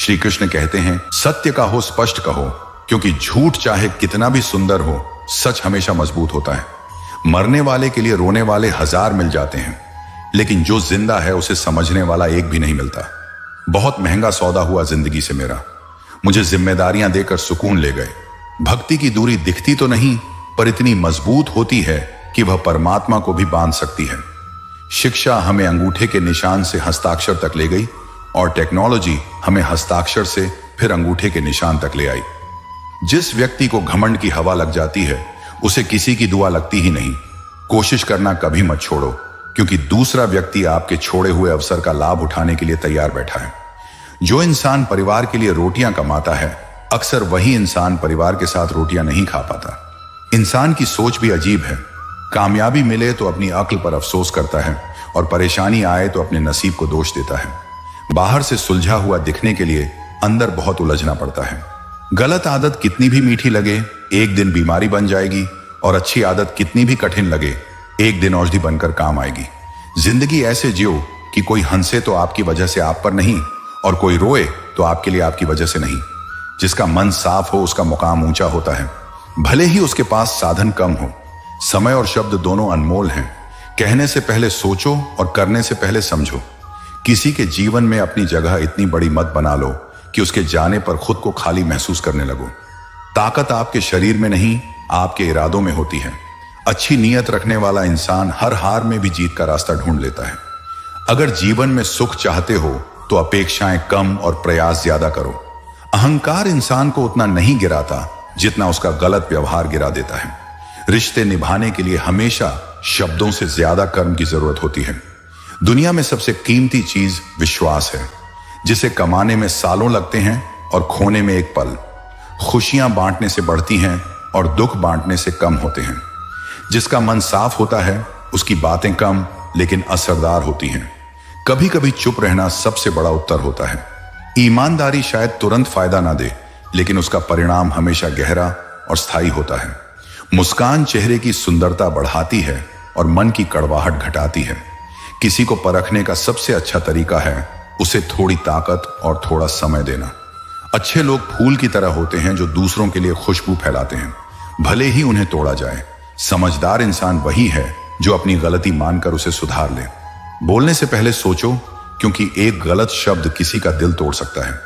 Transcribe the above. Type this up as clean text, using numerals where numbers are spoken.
श्री कृष्ण कहते हैं, सत्य का हो स्पष्ट कहो, क्योंकि झूठ चाहे कितना भी सुंदर हो, सच हमेशा मजबूत होता है। मरने वाले के लिए रोने वाले 1000 मिल जाते हैं, लेकिन जो जिंदा है उसे समझने वाला एक भी नहीं मिलता। बहुत महंगा सौदा हुआ जिंदगी से मेरा। मुझे जिम्मेदारियां देकर सुकून ले गए। भक्ति की दूरी दिखती तो नहीं, पर इतनी मजबूत होती है कि वह परमात्मा को भी बांध सकती है। शिक्षा हमें अंगूठे के निशान से हस्ताक्षर तक ले गई और टेक्नोलॉजी हमें हस्ताक्षर से फिर अंगूठे के निशान तक ले आई। जिस व्यक्ति को घमंड की हवा लग जाती है, उसे किसी की दुआ लगती ही नहीं। कोशिश करना कभी मत छोड़ो, क्योंकि दूसरा व्यक्ति आपके छोड़े हुए अवसर का लाभ उठाने के लिए तैयार बैठा है। जो इंसान परिवार के लिए रोटियां कमाता है, अक्सर वही इंसान परिवार के साथ रोटियां नहीं खा पाता। इंसान की सोच भी अजीब है। कामयाबी मिले तो अपनी अक्ल पर अफसोस करता है और परेशानी आए तो अपने नसीब को दोष देता है। बाहर से सुलझा हुआ दिखने के लिए अंदर बहुत उलझना पड़ता है। गलत आदत कितनी भी मीठी लगे, एक दिन बीमारी बन जाएगी, और अच्छी आदत कितनी भी कठिन लगे, एक दिन औषधि बनकर काम आएगी। जिंदगी ऐसे जियो कि कोई हंसे तो आपकी वजह से आप पर नहीं, और कोई रोए तो आपके लिए आपकी वजह से नहीं। जिसका मन साफ हो उसका मुकाम ऊंचा होता है, भले ही उसके पास साधन कम हो। समय और शब्द दोनों अनमोल हैं। कहने से पहले सोचो और करने से पहले समझो। किसी के जीवन में अपनी जगह इतनी बड़ी मत बना लो कि उसके जाने पर खुद को खाली महसूस करने लगो। ताकत आपके शरीर में नहीं, आपके इरादों में होती है। अच्छी नीयत रखने वाला इंसान हर हार में भी जीत का रास्ता ढूंढ लेता है। अगर जीवन में सुख चाहते हो तो अपेक्षाएं कम और प्रयास ज्यादा करो। अहंकार इंसान को उतना नहीं गिराता जितना उसका गलत व्यवहार गिरा देता है। रिश्ते निभाने के लिए हमेशा शब्दों से ज्यादा कर्म की जरूरत होती है। दुनिया में सबसे कीमती चीज विश्वास है, जिसे कमाने में सालों लगते हैं और खोने में एक पल। खुशियां बांटने से बढ़ती हैं और दुख बांटने से कम होते हैं। जिसका मन साफ होता है उसकी बातें कम लेकिन असरदार होती हैं। कभी कभी चुप रहना सबसे बड़ा उत्तर होता है। ईमानदारी शायद तुरंत फायदा ना दे, लेकिन उसका परिणाम हमेशा गहरा और स्थायी होता है। मुस्कान चेहरे की सुंदरता बढ़ाती है और मन की कड़वाहट घटाती है। किसी को परखने का सबसे अच्छा तरीका है उसे थोड़ी ताकत और थोड़ा समय देना। अच्छे लोग फूल की तरह होते हैं जो दूसरों के लिए खुशबू फैलाते हैं, भले ही उन्हें तोड़ा जाए। समझदार इंसान वही है जो अपनी गलती मानकर उसे सुधार ले। बोलने से पहले सोचो, क्योंकि एक गलत शब्द किसी का दिल तोड़ सकता है।